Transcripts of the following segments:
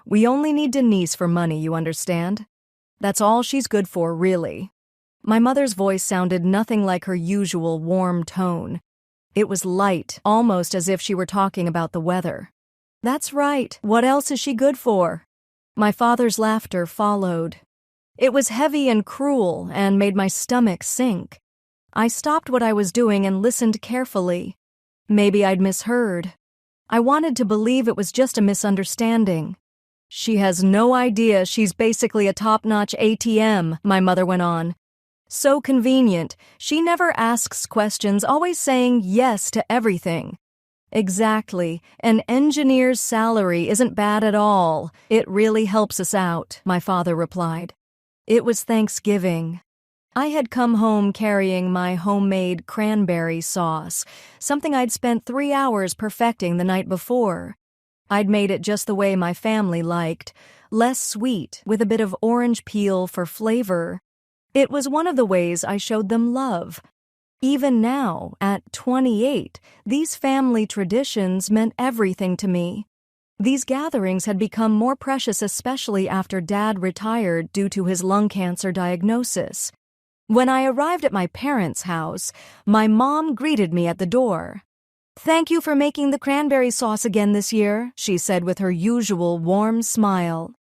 We only need Denise for money, you understand? That's all she's good for, really." My mother's voice sounded nothing like her usual warm tone. It was light, almost as if she were talking about the weather. "That's right. What else is she good for?" My father's laughter followed. It was heavy and cruel and made my stomach sink. I stopped what I was doing and listened carefully. Maybe I'd misheard. I wanted to believe it was just a misunderstanding. "She has no idea she's basically a top-notch ATM," my mother went on. "So convenient. She never asks questions, always saying yes to everything." "Exactly. An engineer's salary isn't bad at all. It really helps us out," my father replied. It was Thanksgiving. I had come home carrying my homemade cranberry sauce, something I'd spent 3 hours perfecting the night before. I'd made it just the way my family liked, less sweet, with a bit of orange peel for flavor. It was one of the ways I showed them love. Even now, at 28, these family traditions meant everything to me. These gatherings had become more precious, especially after Dad retired due to his lung cancer diagnosis. When I arrived at my parents' house, my mom greeted me at the door. "Thank you for making the cranberry sauce again this year," she said with her usual warm smile.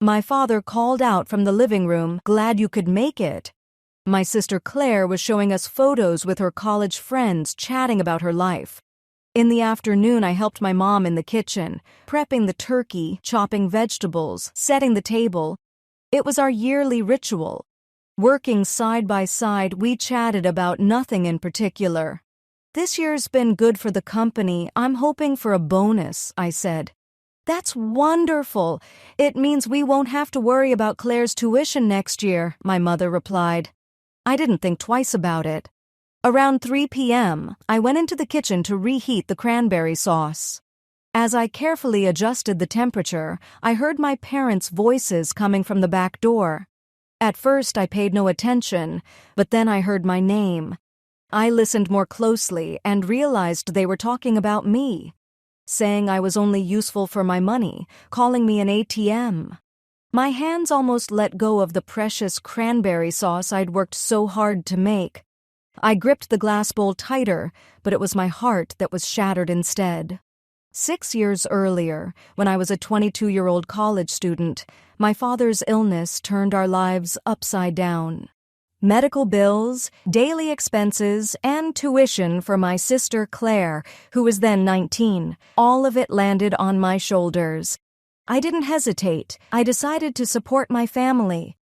My father called out from the living room, "Glad you could make it." My sister Claire was showing us photos with her college friends, chatting about her life. In the afternoon, I helped my mom in the kitchen, prepping the turkey, chopping vegetables, setting the table. It was our yearly ritual. Working side by side, we chatted about nothing in particular. "This year's been good for the company. I'm hoping for a bonus," I said. "That's wonderful. It means we won't have to worry about Claire's tuition next year," my mother replied. I didn't think twice about it. Around 3 p.m., I went into the kitchen to reheat the cranberry sauce. As I carefully adjusted the temperature, I heard my parents' voices coming from the back door. At first, I paid no attention, but then I heard my name. I listened more closely and realized they were talking about me, saying I was only useful for my money, calling me an ATM. My hands almost let go of the precious cranberry sauce I'd worked so hard to make. I gripped the glass bowl tighter, but it was my heart that was shattered instead. 6 years earlier, when I was a 22-year-old college student, my father's illness turned our lives upside down. Medical bills, daily expenses, and tuition for my sister Claire, who was then 19, all of it landed on my shoulders. I didn't hesitate. I decided to support my family.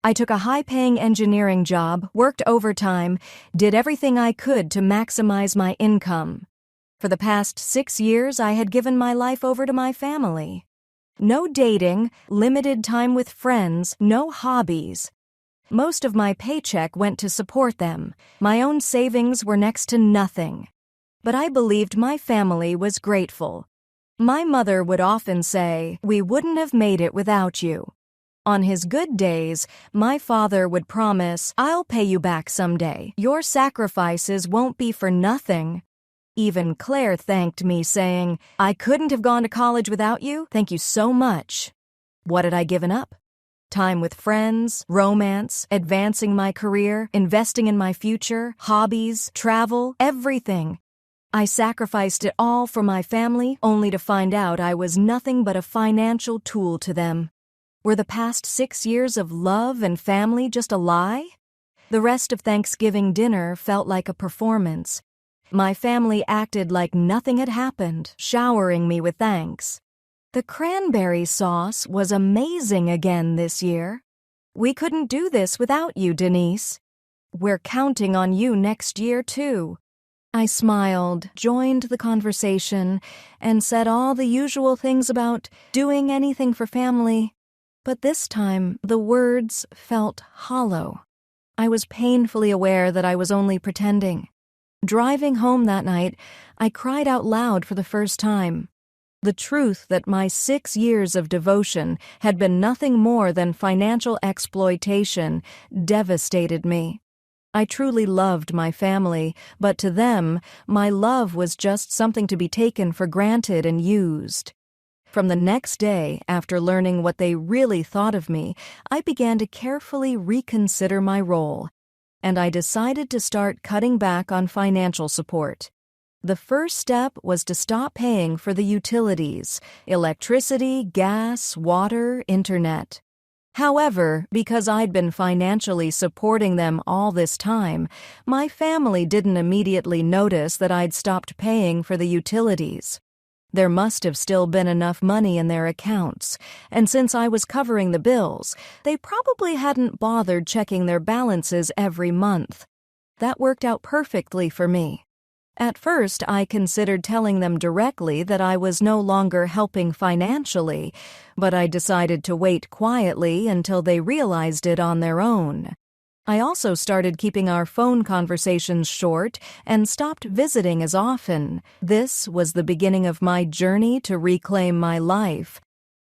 I took a high-paying engineering job, worked overtime, did everything I could to maximize my income. For the past 6 years, I had given my life over to my family. No dating, limited time with friends, no hobbies. Most of my paycheck went to support them. My own savings were next to nothing. But I believed my family was grateful. My mother would often say, "We wouldn't have made it without you." On his good days, my father would promise, "I'll pay you back someday. Your sacrifices won't be for nothing." Even Claire thanked me, saying, "I couldn't have gone to college without you. Thank you so much." What had I given up? Time with friends, romance, advancing my career, investing in my future, hobbies, travel, everything. I sacrificed it all for my family, only to find out I was nothing but a financial tool to them. Were the past 6 years of love and family just a lie? The rest of Thanksgiving dinner felt like a performance. My family acted like nothing had happened, showering me with thanks. The cranberry sauce was amazing again this year. "We couldn't do this without you, Denise. We're counting on you next year, too." I smiled, joined the conversation, and said all the usual things about doing anything for family. But this time, the words felt hollow. I was painfully aware that I was only pretending. Driving home that night, I cried out loud for the first time. The truth that my 6 years of devotion had been nothing more than financial exploitation devastated me. I truly loved my family, but to them, my love was just something to be taken for granted and used. From the next day, after learning what they really thought of me, I began to carefully reconsider my role, and I decided to start cutting back on financial support. The first step was to stop paying for the utilities: electricity, gas, water, internet. However, because I'd been financially supporting them all this time, my family didn't immediately notice that I'd stopped paying for the utilities. There must have still been enough money in their accounts, and since I was covering the bills, they probably hadn't bothered checking their balances every month. That worked out perfectly for me. At first, I considered telling them directly that I was no longer helping financially, but I decided to wait quietly until they realized it on their own. I also started keeping our phone conversations short and stopped visiting as often. This was the beginning of my journey to reclaim my life.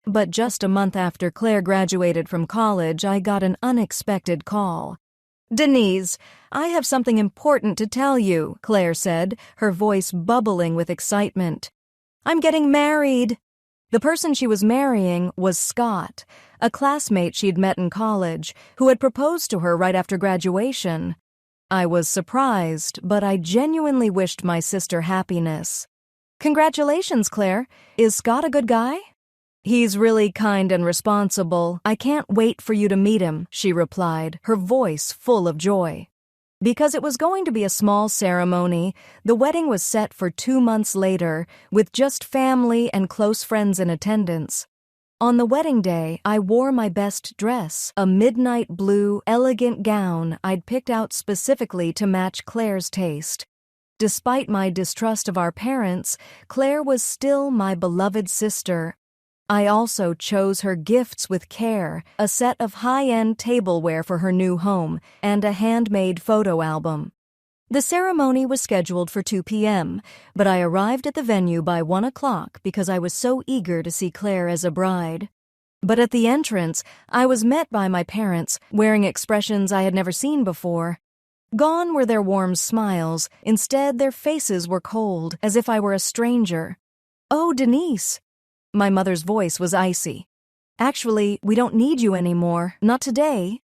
But just a month after Claire graduated from college, I got an unexpected call. "Denise, I have something important to tell you," Claire said, her voice bubbling with excitement. "I'm getting married." The person she was marrying was Scott, a classmate she'd met in college, who had proposed to her right after graduation. I was surprised, but I genuinely wished my sister happiness. "Congratulations, Claire. Is Scott a good guy?" "He's really kind and responsible. I can't wait for you to meet him," she replied, her voice full of joy. Because it was going to be a small ceremony, the wedding was set for 2 months later, with just family and close friends in attendance. On the wedding day, I wore my best dress, a midnight blue, elegant gown I'd picked out specifically to match Claire's taste. Despite my distrust of our parents, Claire was still my beloved sister. I also chose her gifts with care: a set of high-end tableware for her new home and a handmade photo album. The ceremony was scheduled for 2 p.m., but I arrived at the venue by 1 o'clock because I was so eager to see Claire as a bride. But at the entrance, I was met by my parents, wearing expressions I had never seen before. Gone were their warm smiles. Instead, their faces were cold, as if I were a stranger. "Oh, Denise." My mother's voice was icy. "Actually, we don't need you anymore. Not today."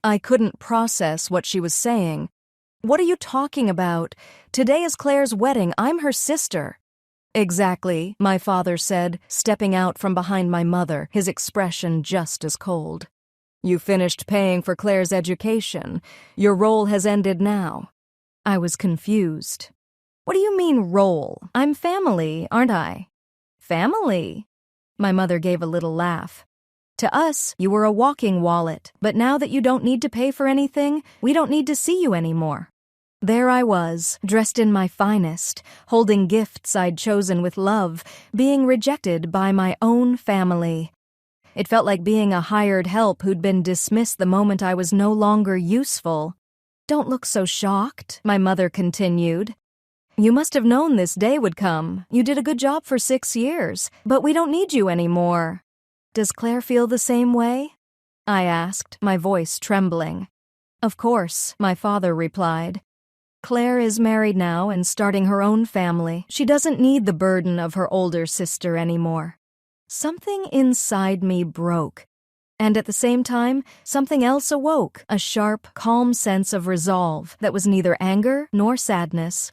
I couldn't process what she was saying. "What are you talking about? Today is Claire's wedding. I'm her sister." "Exactly," my father said, stepping out from behind my mother, his expression just as cold. "You finished paying for Claire's education. Your role has ended now." I was confused. "What do you mean, role? I'm family, aren't I?" "Family?" My mother gave a little laugh. "To us, you were a walking wallet, but now that you don't need to pay for anything, we don't need to see you anymore." There I was, dressed in my finest, holding gifts I'd chosen with love, being rejected by my own family. It felt like being a hired help who'd been dismissed the moment I was no longer useful. "Don't look so shocked," my mother continued. "You must have known this day would come. You did a good job for 6 years, but we don't need you anymore." "Does Claire feel the same way?" I asked, my voice trembling. "Of course," my father replied. "Claire is married now and starting her own family. She doesn't need the burden of her older sister anymore." Something inside me broke. And at the same time, something else awoke, a sharp, calm sense of resolve that was neither anger nor sadness.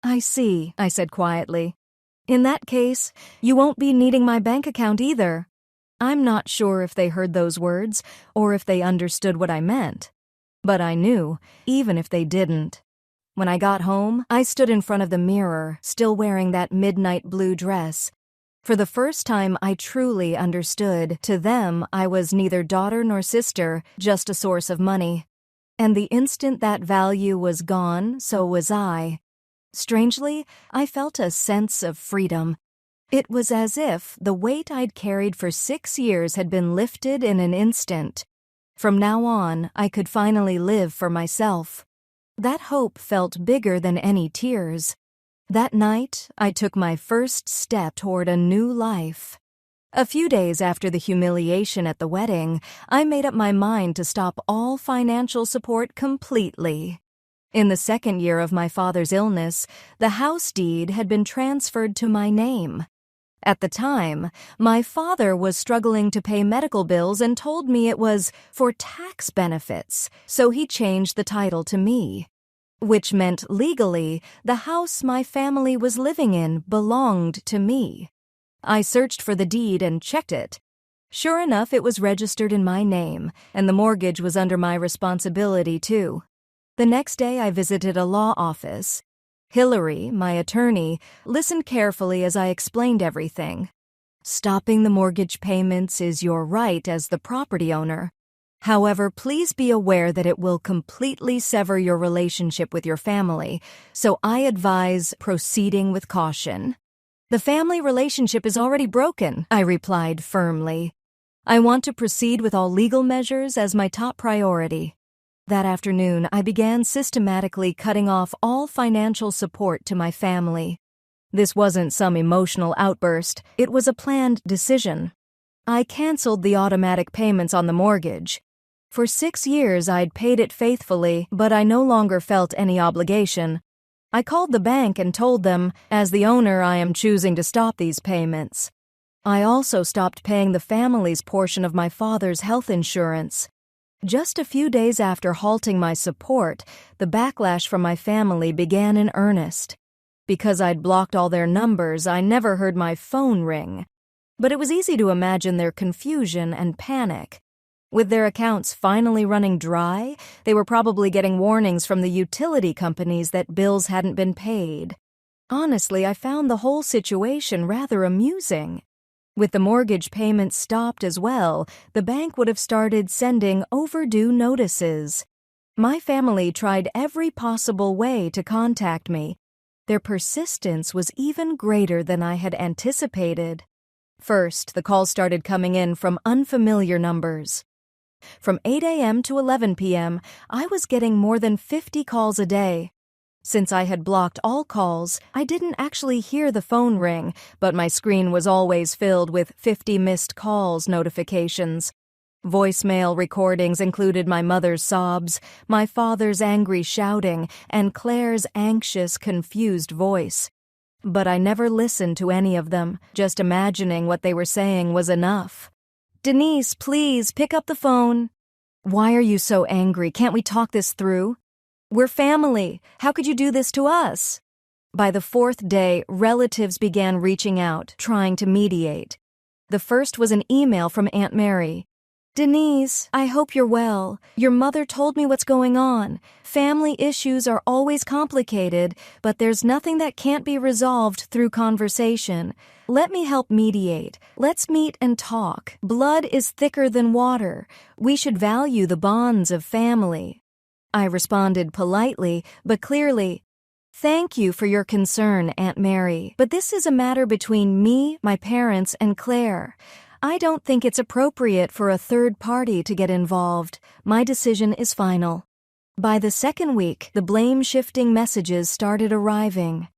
"I see," I said quietly. "In that case, you won't be needing my bank account either." I'm not sure if they heard those words or if they understood what I meant. But I knew, even if they didn't. When I got home, I stood in front of the mirror, still wearing that midnight blue dress. For the first time, I truly understood. To them, I was neither daughter nor sister, just a source of money. And the instant that value was gone, so was I. Strangely, I felt a sense of freedom. It was as if the weight I'd carried for 6 years had been lifted in an instant. From now on, I could finally live for myself. That hope felt bigger than any tears. That night, I took my first step toward a new life. A few days after the humiliation at the wedding, I made up my mind to stop all financial support completely. In the second year of my father's illness, the house deed had been transferred to my name. At the time, my father was struggling to pay medical bills and told me it was for tax benefits, so he changed the title to me. Which meant legally, the house my family was living in belonged to me. I searched for the deed and checked it. Sure enough, it was registered in my name, and the mortgage was under my responsibility, too. The next day, I visited a law office. Hillary, my attorney, listened carefully as I explained everything. Stopping the mortgage payments is your right as the property owner. However, please be aware that it will completely sever your relationship with your family, so I advise proceeding with caution. The family relationship is already broken, I replied firmly. I want to proceed with all legal measures as my top priority. That afternoon, I began systematically cutting off all financial support to my family. This wasn't some emotional outburst, it was a planned decision. I canceled the automatic payments on the mortgage. For 6 years, I'd paid it faithfully, but I no longer felt any obligation. I called the bank and told them, as the owner, I am choosing to stop these payments. I also stopped paying the family's portion of my father's health insurance. Just a few days after halting my support, the backlash from my family began in earnest. Because I'd blocked all their numbers, I never heard my phone ring. But it was easy to imagine their confusion and panic. With their accounts finally running dry, they were probably getting warnings from the utility companies that bills hadn't been paid. Honestly, I found the whole situation rather amusing. With the mortgage payments stopped as well, the bank would have started sending overdue notices. My family tried every possible way to contact me. Their persistence was even greater than I had anticipated. First, the calls started coming in from unfamiliar numbers. From 8 a.m. to 11 p.m., I was getting more than 50 calls a day. Since I had blocked all calls, I didn't actually hear the phone ring, but my screen was always filled with 50 missed calls notifications. Voicemail recordings included my mother's sobs, my father's angry shouting, and Claire's anxious, confused voice. But I never listened to any of them, just imagining what they were saying was enough. "Denise, please, pick up the phone." "Why are you so angry? Can't we talk this through?" "We're family. How could you do this to us?" By the 4th day, relatives began reaching out, trying to mediate. The first was an email from Aunt Mary. "Denise, I hope you're well. Your mother told me what's going on. Family issues are always complicated, but there's nothing that can't be resolved through conversation. Let me help mediate. Let's meet and talk. Blood is thicker than water. We should value the bonds of family." I responded politely, but clearly, "Thank you for your concern, Aunt Mary, but this is a matter between me, my parents, and Claire. I don't think it's appropriate for a third party to get involved. My decision is final." By the 2nd week, the blame-shifting messages started arriving.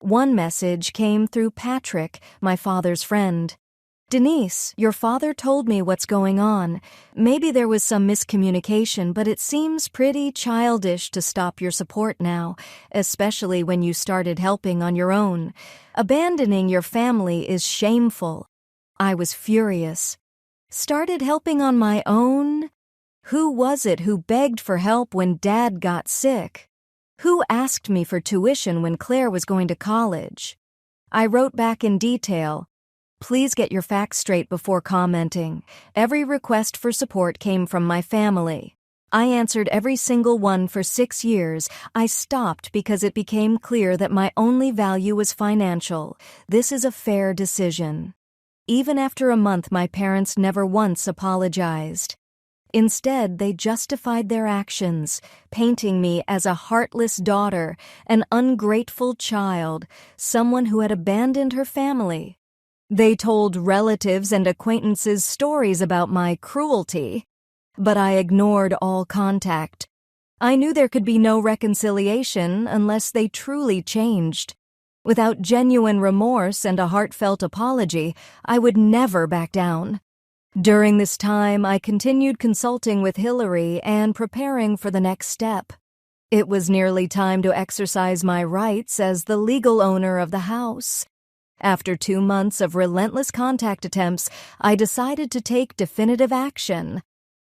One message came through Patrick, my father's friend. "Denise, your father told me what's going on. Maybe there was some miscommunication, but it seems pretty childish to stop your support now, especially when you started helping on your own. Abandoning your family is shameful." I was furious. Started helping on my own? Who was it who begged for help when Dad got sick? Who asked me for tuition when Claire was going to college? I wrote back in detail, "Please get your facts straight before commenting. Every request for support came from my family. I answered every single one for 6 years. I stopped because it became clear that my only value was financial. This is a fair decision." Even after a month, my parents never once apologized. Instead, they justified their actions, painting me as a heartless daughter, an ungrateful child, someone who had abandoned her family. They told relatives and acquaintances stories about my cruelty, but I ignored all contact. I knew there could be no reconciliation unless they truly changed. Without genuine remorse and a heartfelt apology, I would never back down. During this time, I continued consulting with Hillary and preparing for the next step. It was nearly time to exercise my rights as the legal owner of the house. After 2 months of relentless contact attempts, I decided to take definitive action.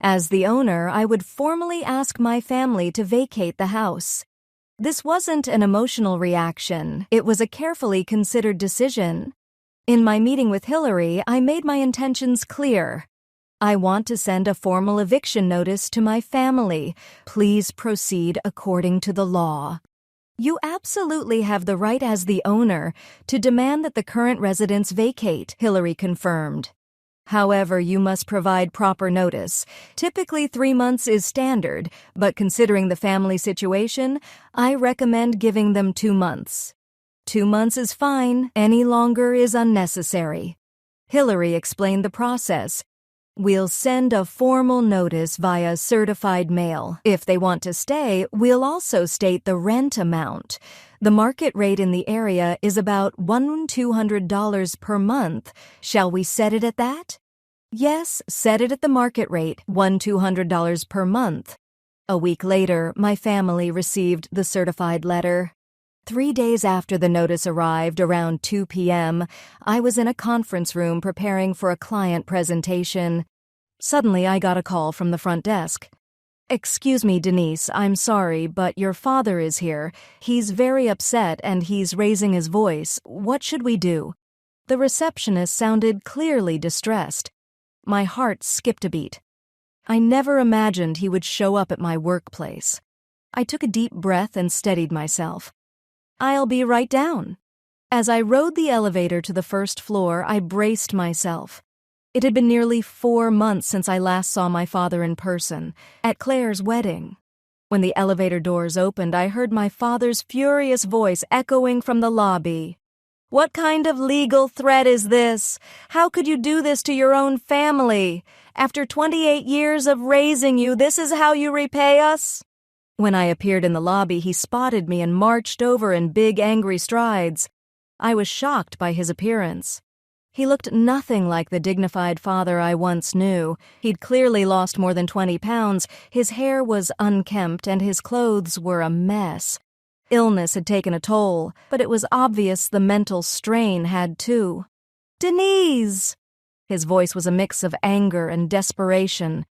As the owner, I would formally ask my family to vacate the house. This wasn't an emotional reaction, it was a carefully considered decision. In my meeting with Hillary, I made my intentions clear. I want to send a formal eviction notice to my family. Please proceed according to the law. You absolutely have the right as the owner to demand that the current residents vacate, Hillary confirmed. However, you must provide proper notice. Typically 3 months is standard, but considering the family situation, I recommend giving them 2 months. 2 months is fine, any longer is unnecessary. Hillary explained the process. We'll send a formal notice via certified mail. If they want to stay, we'll also state the rent amount. The market rate in the area is about $1,200 per month. Shall we set it at that? Yes, set it at the market rate, $1,200 per month. A week later, my family received the certified letter. 3 days after the notice arrived, around 2 p.m., I was in a conference room preparing for a client presentation. Suddenly, I got a call from the front desk. "Excuse me, Denise, I'm sorry, but your father is here. He's very upset and he's raising his voice. What should we do?" The receptionist sounded clearly distressed. My heart skipped a beat. I never imagined he would show up at my workplace. I took a deep breath and steadied myself. "I'll be right down." As I rode the elevator to the first floor, I braced myself. It had been nearly 4 months since I last saw my father in person, at Claire's wedding. When the elevator doors opened, I heard my father's furious voice echoing from the lobby. "What kind of legal threat is this? How could you do this to your own family? After 28 years of raising you, this is how you repay us?" When I appeared in the lobby, he spotted me and marched over in big, angry strides. I was shocked by his appearance. He looked nothing like the dignified father I once knew. He'd clearly lost more than 20 pounds, his hair was unkempt, and his clothes were a mess. Illness had taken a toll, but it was obvious the mental strain had too. "Denise!" His voice was a mix of anger and desperation.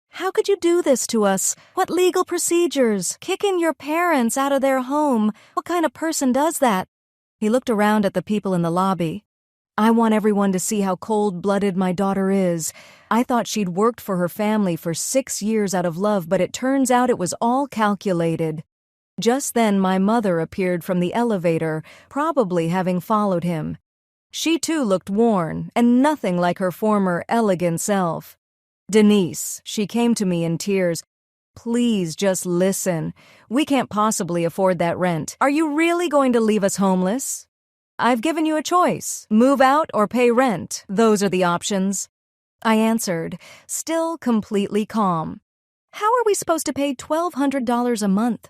"How could you do this to us? What legal procedures? Kicking your parents out of their home? What kind of person does that?" He looked around at the people in the lobby. "I want everyone to see how cold-blooded my daughter is. I thought she'd worked for her family for 6 years out of love, but it turns out it was all calculated." Just then my mother appeared from the elevator, probably having followed him. She too looked worn, and nothing like her former elegant self. "Denise," she came to me in tears, "please just listen. We can't possibly afford that rent. Are you really going to leave us homeless? I've given you a choice. Move out or pay rent. Those are the options." I answered, still completely calm. "How are we supposed to pay $1,200 a month?"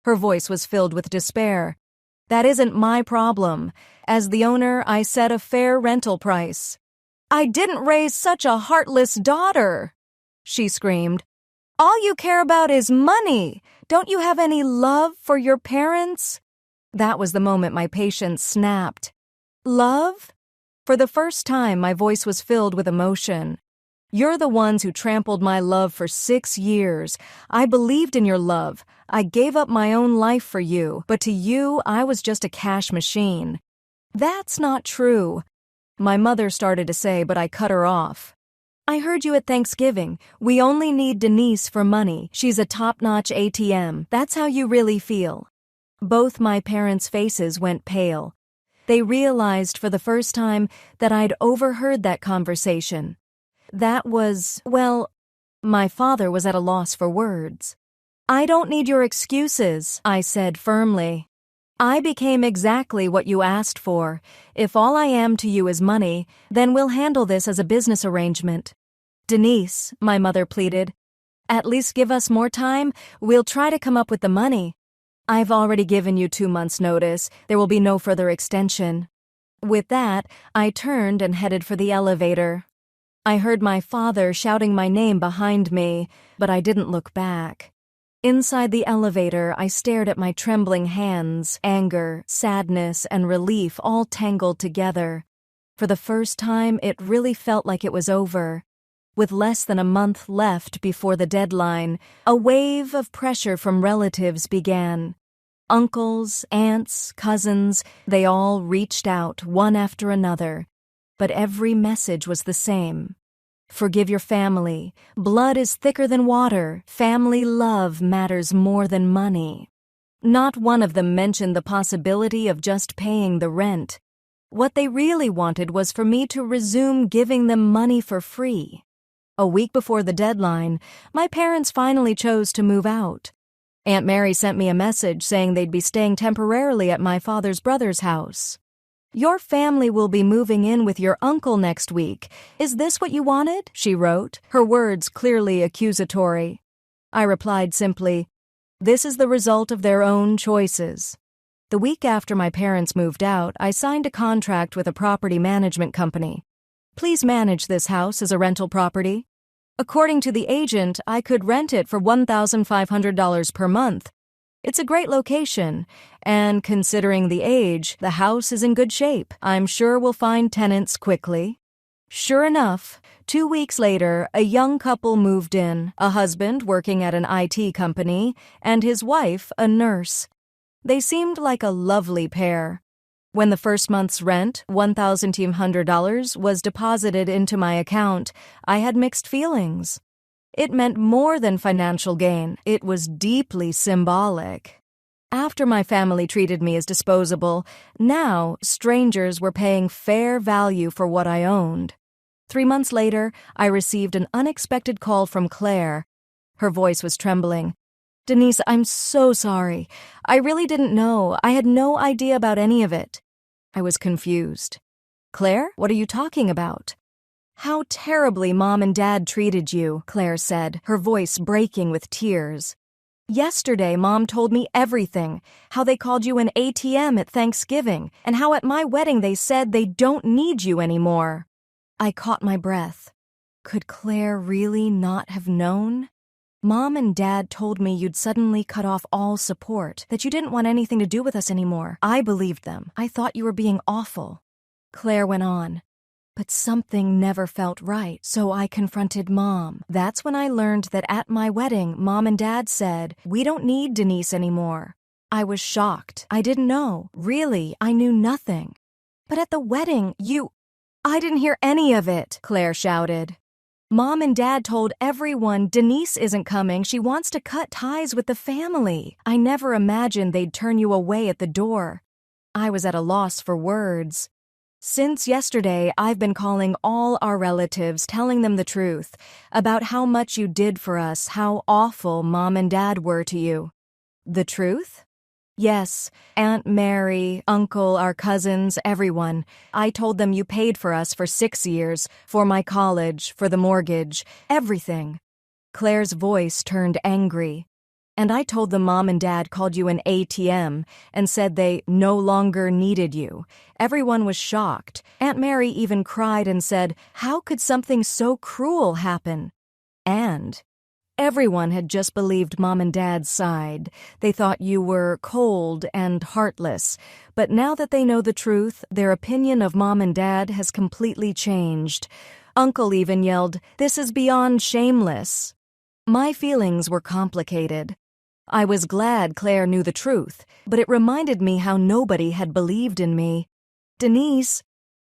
Her voice was filled with despair. "That isn't my problem. As the owner, I set a fair rental price." "I didn't raise such a heartless daughter!" she screamed. "All you care about is money. Don't you have any love for your parents?" That was the moment my patience snapped. "Love?" For the first time, my voice was filled with emotion. "You're the ones who trampled my love for 6 years. I believed in your love. I gave up my own life for you, but to you, I was just a cash machine." "That's not true," my mother started to say, but I cut her off. "I heard you at Thanksgiving. We only need Denise for money. She's a top-notch ATM. That's how you really feel." Both my parents' faces went pale. They realized for the first time that I'd overheard that conversation. That was, well, my father was at a loss for words. "I don't need your excuses," I said firmly. "I became exactly what you asked for. If all I am to you is money, then we'll handle this as a business arrangement." "Denise," my mother pleaded, "at least give us more time. We'll try to come up with the money." "I've already given you 2 months' notice. There will be no further extension." With that, I turned and headed for the elevator. I heard my father shouting my name behind me, but I didn't look back. Inside the elevator, I stared at my trembling hands, anger, sadness, and relief all tangled together. For the first time, it really felt like it was over. With less than a month left before the deadline, a wave of pressure from relatives began. Uncles, aunts, cousins, they all reached out, one after another. But every message was the same. Forgive your family. Blood is thicker than water. Family love matters more than money. Not one of them mentioned the possibility of just paying the rent. What they really wanted was for me to resume giving them money for free. A week before the deadline, my parents finally chose to move out. Aunt Mary sent me a message saying they'd be staying temporarily at my father's brother's house. Your family will be moving in with your uncle next week. Is this what you wanted? She wrote, her words clearly accusatory. I replied simply, this is the result of their own choices. The week after my parents moved out, I signed a contract with a property management company. Please manage this house as a rental property. According to the agent, I could rent it for $1,500 per month. It's a great location, and considering the age, the house is in good shape. I'm sure we'll find tenants quickly. Sure enough, 2 weeks later, a young couple moved in, a husband working at an IT company, and his wife, a nurse. They seemed like a lovely pair. When the first month's rent, $1,200, was deposited into my account, I had mixed feelings. It meant more than financial gain. It was deeply symbolic. After my family treated me as disposable, now strangers were paying fair value for what I owned. 3 months later, I received an unexpected call from Claire. Her voice was trembling. Denise, I'm so sorry. I really didn't know. I had no idea about any of it. I was confused. Claire, what are you talking about? How terribly Mom and Dad treated you, Claire said, her voice breaking with tears. Yesterday, Mom told me everything, how they called you an ATM at Thanksgiving, and how at my wedding they said they don't need you anymore. I caught my breath. Could Claire really not have known? Mom and Dad told me you'd suddenly cut off all support, that you didn't want anything to do with us anymore. I believed them. I thought you were being awful. Claire went on. But something never felt right, so I confronted Mom. That's when I learned that at my wedding, Mom and Dad said, we don't need Denise anymore. I was shocked. I didn't know. Really, I knew nothing. But at the wedding, I didn't hear any of it, Claire shouted. Mom and Dad told everyone Denise isn't coming. She wants to cut ties with the family. I never imagined they'd turn you away at the door. I was at a loss for words. Since yesterday, I've been calling all our relatives, telling them the truth about how much you did for us, how awful Mom and Dad were to you. The truth? Yes, Aunt Mary, Uncle, our cousins, everyone. I told them you paid for us for 6 years, for my college, for the mortgage, everything. Claire's voice turned angry. And I told them Mom and Dad called you an ATM and said they no longer needed you. Everyone was shocked. Aunt Mary even cried and said, how could something so cruel happen? And everyone had just believed Mom and Dad's side. They thought you were cold and heartless. But now that they know the truth, their opinion of Mom and Dad has completely changed. Uncle even yelled, this is beyond shameless. My feelings were complicated. I was glad Claire knew the truth, but it reminded me how nobody had believed in me. Denise,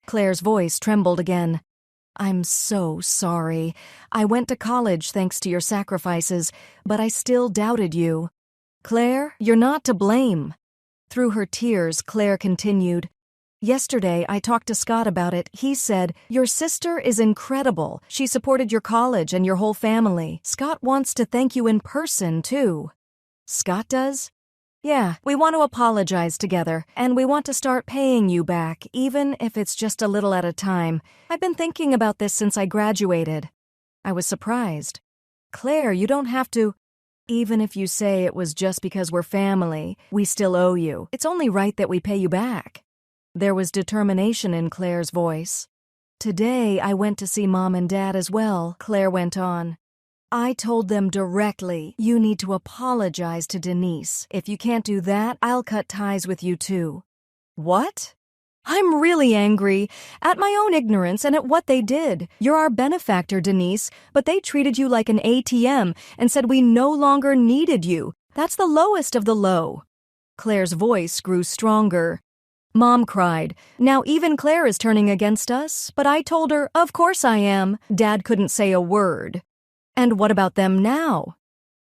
Claire's voice trembled again. I'm so sorry. I went to college thanks to your sacrifices, but I still doubted you. Claire, you're not to blame. Through her tears, Claire continued. Yesterday, I talked to Scott about it. He said, your sister is incredible. She supported your college and your whole family. Scott wants to thank you in person, too. Scott does? Yeah, we want to apologize together, and we want to start paying you back, even if it's just a little at a time. I've been thinking about this since I graduated. I was surprised. Claire, you don't have to. Even if you say it was just because we're family, we still owe you. It's only right that we pay you back. There was determination in Claire's voice. Today, I went to see Mom and Dad as well, Claire went on. I told them directly, you need to apologize to Denise. If you can't do that, I'll cut ties with you too. What? I'm really angry at my own ignorance and at what they did. You're our benefactor, Denise, but they treated you like an ATM and said we no longer needed you. That's the lowest of the low. Claire's voice grew stronger. Mom cried. Now even Claire is turning against us, but I told her, of course I am. Dad couldn't say a word. And what about them now?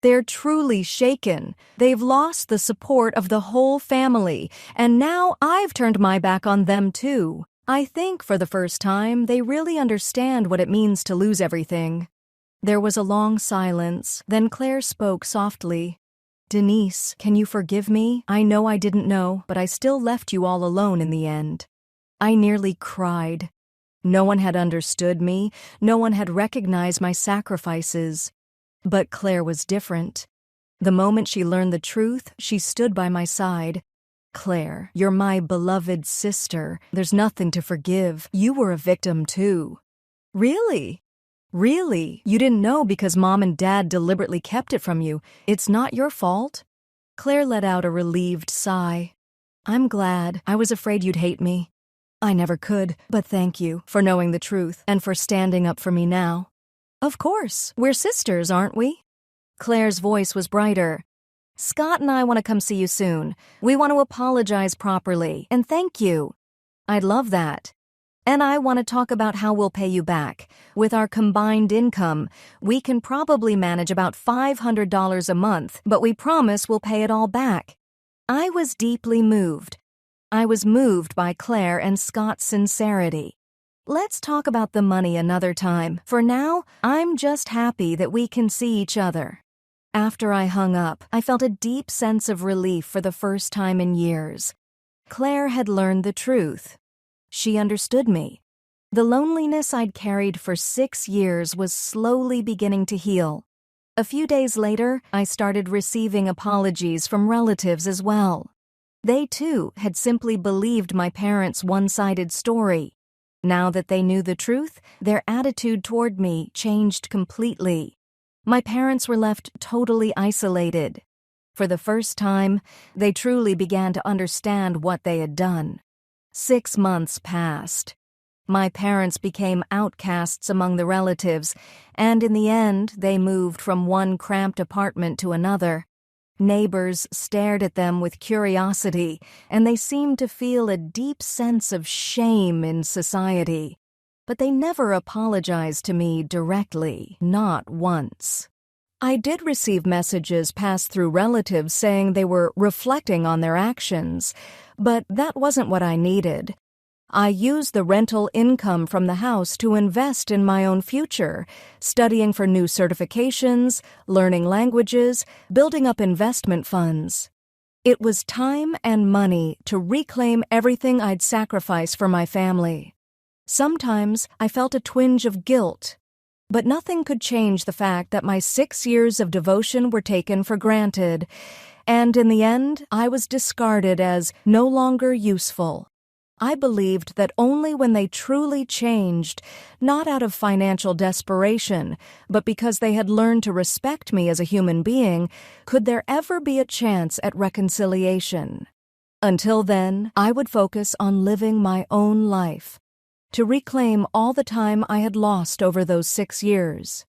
They're truly shaken. They've lost the support of the whole family, and now I've turned my back on them too. I think for the first time they really understand what it means to lose everything. There was a long silence, then Claire spoke softly. Denise, can you forgive me? I know I didn't know, but I still left you all alone in the end. I nearly cried. No one had understood me. No one had recognized my sacrifices. But Claire was different. The moment she learned the truth, she stood by my side. Claire, you're my beloved sister. There's nothing to forgive. You were a victim too. Really? Really? You didn't know because Mom and Dad deliberately kept it from you. It's not your fault? Claire let out a relieved sigh. I'm glad. I was afraid you'd hate me. I never could, but thank you for knowing the truth and for standing up for me now. Of course, we're sisters, aren't we? Claire's voice was brighter. Scott and I want to come see you soon. We want to apologize properly, and thank you. I'd love that. And I want to talk about how we'll pay you back. With our combined income, we can probably manage about $500 a month, but we promise we'll pay it all back. I was deeply moved. I was moved by Claire and Scott's sincerity. Let's talk about the money another time. For now, I'm just happy that we can see each other. After I hung up, I felt a deep sense of relief for the first time in years. Claire had learned the truth. She understood me. The loneliness I'd carried for 6 years was slowly beginning to heal. A few days later, I started receiving apologies from relatives as well. They, too, had simply believed my parents' one-sided story. Now that they knew the truth, their attitude toward me changed completely. My parents were left totally isolated. For the first time, they truly began to understand what they had done. 6 months passed. My parents became outcasts among the relatives, and in the end, they moved from one cramped apartment to another. Neighbors stared at them with curiosity, and they seemed to feel a deep sense of shame in society. But they never apologized to me directly, not once. I did receive messages passed through relatives saying they were reflecting on their actions, but that wasn't what I needed. I used the rental income from the house to invest in my own future, studying for new certifications, learning languages, building up investment funds. It was time and money to reclaim everything I'd sacrificed for my family. Sometimes I felt a twinge of guilt, but nothing could change the fact that my 6 years of devotion were taken for granted, and in the end, I was discarded as no longer useful. I believed that only when they truly changed, not out of financial desperation, but because they had learned to respect me as a human being, could there ever be a chance at reconciliation. Until then, I would focus on living my own life, to reclaim all the time I had lost over those 6 years.